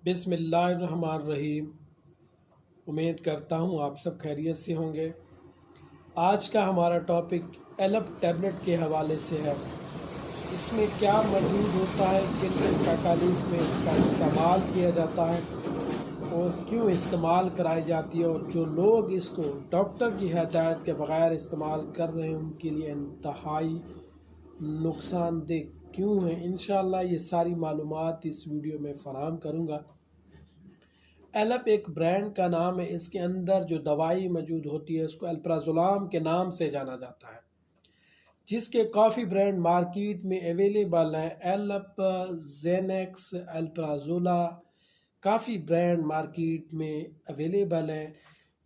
بسم اللہ الرحمن الرحیم۔ امید کرتا ہوں آپ سب خیریت سے ہوں گے۔ آج کا ہمارا ٹاپک ایلپ ٹیبلٹ کے حوالے سے ہے۔ اس میں کیا موجود ہوتا ہے، کن کن تکالیف میں اس کا استعمال کیا جاتا ہے اور کیوں استعمال کرائی جاتی ہے، اور جو لوگ اس کو ڈاکٹر کی ہدایت کے بغیر استعمال کر رہے ہیں ان کے لیے انتہائی نقصان دہ کیوں ہیں۔ انشاءاللہ یہ ساری معلومات اس ویڈیو میں فراہم کروں گا۔ ایلپ ایک برانڈ کا نام ہے۔ اس کے اندر جو دوائی موجود ہوتی ہے اس کو الپرازولام کے نام سے جانا جاتا ہے، جس کے کافی برانڈ مارکیٹ میں اویلیبل ہیں۔ ایلپ، زینیکس، الپرازولا، کافی برانڈ مارکیٹ میں اویلیبل ہیں۔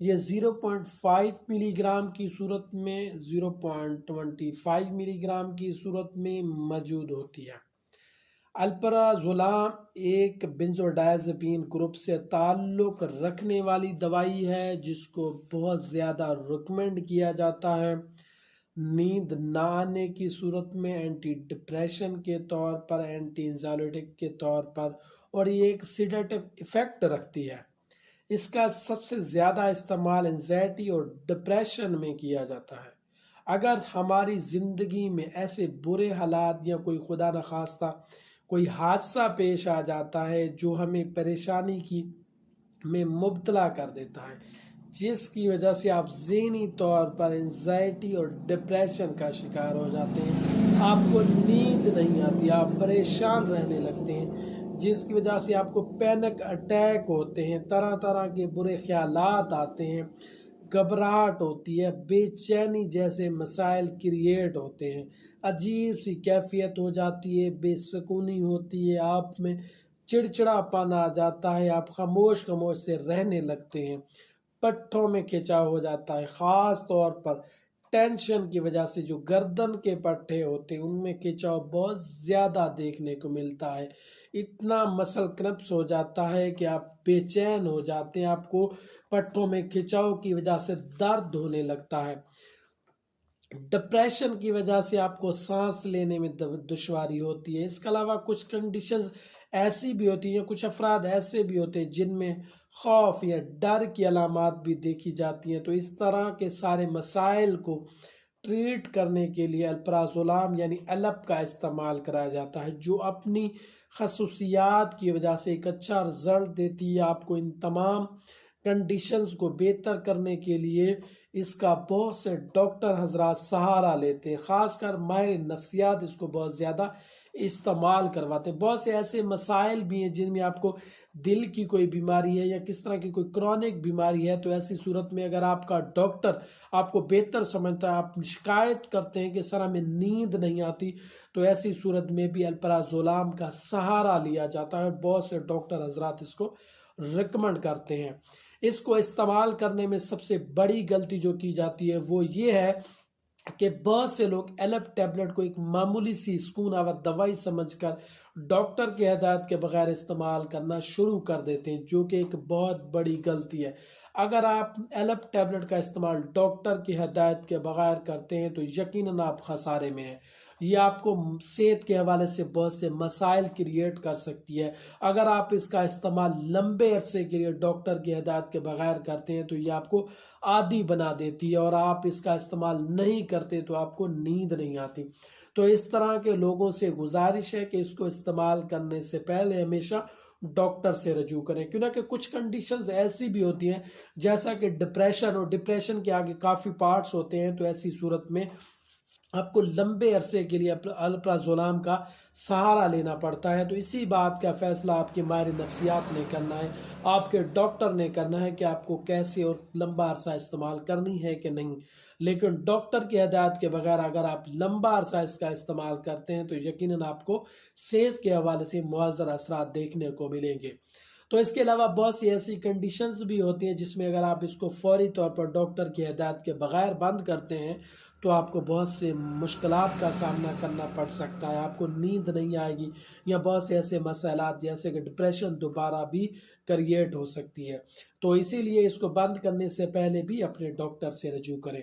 یہ 0.5 ملی گرام کی صورت میں، 0.25 ملی گرام کی صورت میں موجود ہوتی ہے۔ الپرازولام ایک بنزوڈائزپین گروپ سے تعلق رکھنے والی دوائی ہے جس کو بہت زیادہ ریکمینڈ کیا جاتا ہے نیند نہ آنے کی صورت میں، اینٹی ڈپریشن کے طور پر، اینٹی انزائلیٹک کے طور پر، اور یہ ایک سیڈیٹو ایفیکٹ رکھتی ہے۔ اس کا سب سے زیادہ استعمال انزائٹی اور ڈپریشن میں کیا جاتا ہے۔ اگر ہماری زندگی میں ایسے برے حالات یا کوئی خدا نخواستہ کوئی حادثہ پیش آ جاتا ہے جو ہمیں پریشانی میں مبتلا کر دیتا ہے، جس کی وجہ سے آپ ذہنی طور پر انزائٹی اور ڈپریشن کا شکار ہو جاتے ہیں، آپ کو نیند نہیں آتی، آپ پریشان رہنے لگتے ہیں، جس کی وجہ سے آپ کو پینک اٹیک ہوتے ہیں، طرح طرح کے برے خیالات آتے ہیں، گھبراہٹ ہوتی ہے، بے چینی جیسے مسائل کریٹ ہوتے ہیں، عجیب سی کیفیت ہو جاتی ہے، بے سکونی ہوتی ہے، آپ میں چڑچڑا پن آ جاتا ہے، آپ خاموش سے رہنے لگتے ہیں، پٹھوں میں کھچاؤ ہو جاتا ہے، خاص طور پر ٹینشن کی وجہ سے جو گردن کے پٹھے ہوتے ہیں ان میں کھچاؤ بہت زیادہ دیکھنے کو ملتا ہے۔ اتنا مسل کرپس ہو جاتا ہے کہ آپ بے چین ہو جاتے ہیں، آپ کو پٹھوں میں کھچاؤ کی وجہ سے درد ہونے لگتا ہے۔ ڈپریشن کی وجہ سے آپ کو سانس لینے میں دشواری ہوتی ہے۔ اس کے علاوہ کچھ کنڈیشنز ایسی بھی ہوتی ہیں، کچھ افراد ایسے بھی ہوتے ہیں جن میں خوف یا ڈر کی علامات بھی دیکھی جاتی ہیں۔ تو اس طرح کے سارے مسائل کو ٹریٹ کرنے کے لیے الپرازولام یعنی ایلپ کا استعمال کرایا جاتا ہے، جو اپنی خصوصیات کی وجہ سے ایک اچھا رزلٹ دیتی ہے۔ آپ کو ان تمام کنڈیشنز کو بہتر کرنے کے لیے اس کا بہت سے ڈاکٹر حضرات سہارا لیتے ہیں، خاص کر ماہر نفسیات اس کو بہت زیادہ استعمال کرواتے ہیں۔ بہت سے ایسے مسائل بھی ہیں جن میں آپ کو دل کی کوئی بیماری ہے یا کس طرح کی کوئی کرونک بیماری ہے، تو ایسی صورت میں اگر آپ کا ڈاکٹر آپ کو بہتر سمجھتا ہے، آپ شکایت کرتے ہیں کہ سر ہمیں نیند نہیں آتی، تو ایسی صورت میں بھی الپرازولام کا سہارا لیا جاتا ہے۔ بہت سے ڈاکٹر حضرات اس کو ریکمنڈ کرتے ہیں۔ اس کو استعمال کرنے میں سب سے بڑی غلطی جو کی جاتی ہے وہ یہ ہے کہ بہت سے لوگ ایلپ ٹیبلٹ کو ایک معمولی سی سکون آور دوائی سمجھ کر ڈاکٹر کی ہدایت کے بغیر استعمال کرنا شروع کر دیتے ہیں، جو کہ ایک بہت بڑی غلطی ہے۔ اگر آپ ایلپ ٹیبلٹ کا استعمال ڈاکٹر کی ہدایت کے بغیر کرتے ہیں تو یقیناً آپ خسارے میں ہیں۔ یہ آپ کو صحت کے حوالے سے بہت سے مسائل کریٹ کر سکتی ہے۔ اگر آپ اس کا استعمال لمبے عرصے کے لیے ڈاکٹر کی ہدایت کے بغیر کرتے ہیں تو یہ آپ کو عادی بنا دیتی ہے، اور آپ اس کا استعمال نہیں کرتے تو آپ کو نیند نہیں آتی۔ تو اس طرح کے لوگوں سے گزارش ہے کہ اس کو استعمال کرنے سے پہلے ہمیشہ ڈاکٹر سے رجوع کریں، کیونکہ کچھ کنڈیشنز ایسی بھی ہوتی ہیں جیسا کہ ڈپریشن، اور ڈپریشن کے آگے کافی پارٹس ہوتے ہیں، تو ایسی صورت میں آپ کو لمبے عرصے کے لیے الپرازولام کا سہارا لینا پڑتا ہے۔ تو اسی بات کا فیصلہ آپ کے ماہر نفسیات نے کرنا ہے، آپ کے ڈاکٹر نے کرنا ہے کہ آپ کو کیسے اور لمبا عرصہ استعمال کرنی ہے کہ نہیں۔ لیکن ڈاکٹر کی ہدایت کے بغیر اگر آپ لمبا عرصہ اس کا استعمال کرتے ہیں تو یقیناً آپ کو صحت کے حوالے سے مؤثر اثرات دیکھنے کو ملیں گے۔ تو اس کے علاوہ بہت سی ایسی کنڈیشنز بھی ہوتی ہیں جس میں اگر آپ اس کو فوری طور پر ڈاکٹر کی ہدایت کے بغیر بند کرتے ہیں تو آپ کو بہت سے مشکلات کا سامنا کرنا پڑ سکتا ہے، آپ کو نیند نہیں آئے گی، یا بہت سے ایسے مسائلات جیسے کہ ڈپریشن دوبارہ بھی کریٹ ہو سکتی ہے۔ تو اسی لیے اس کو بند کرنے سے پہلے بھی اپنے ڈاکٹر سے رجوع کریں۔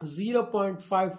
0.5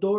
2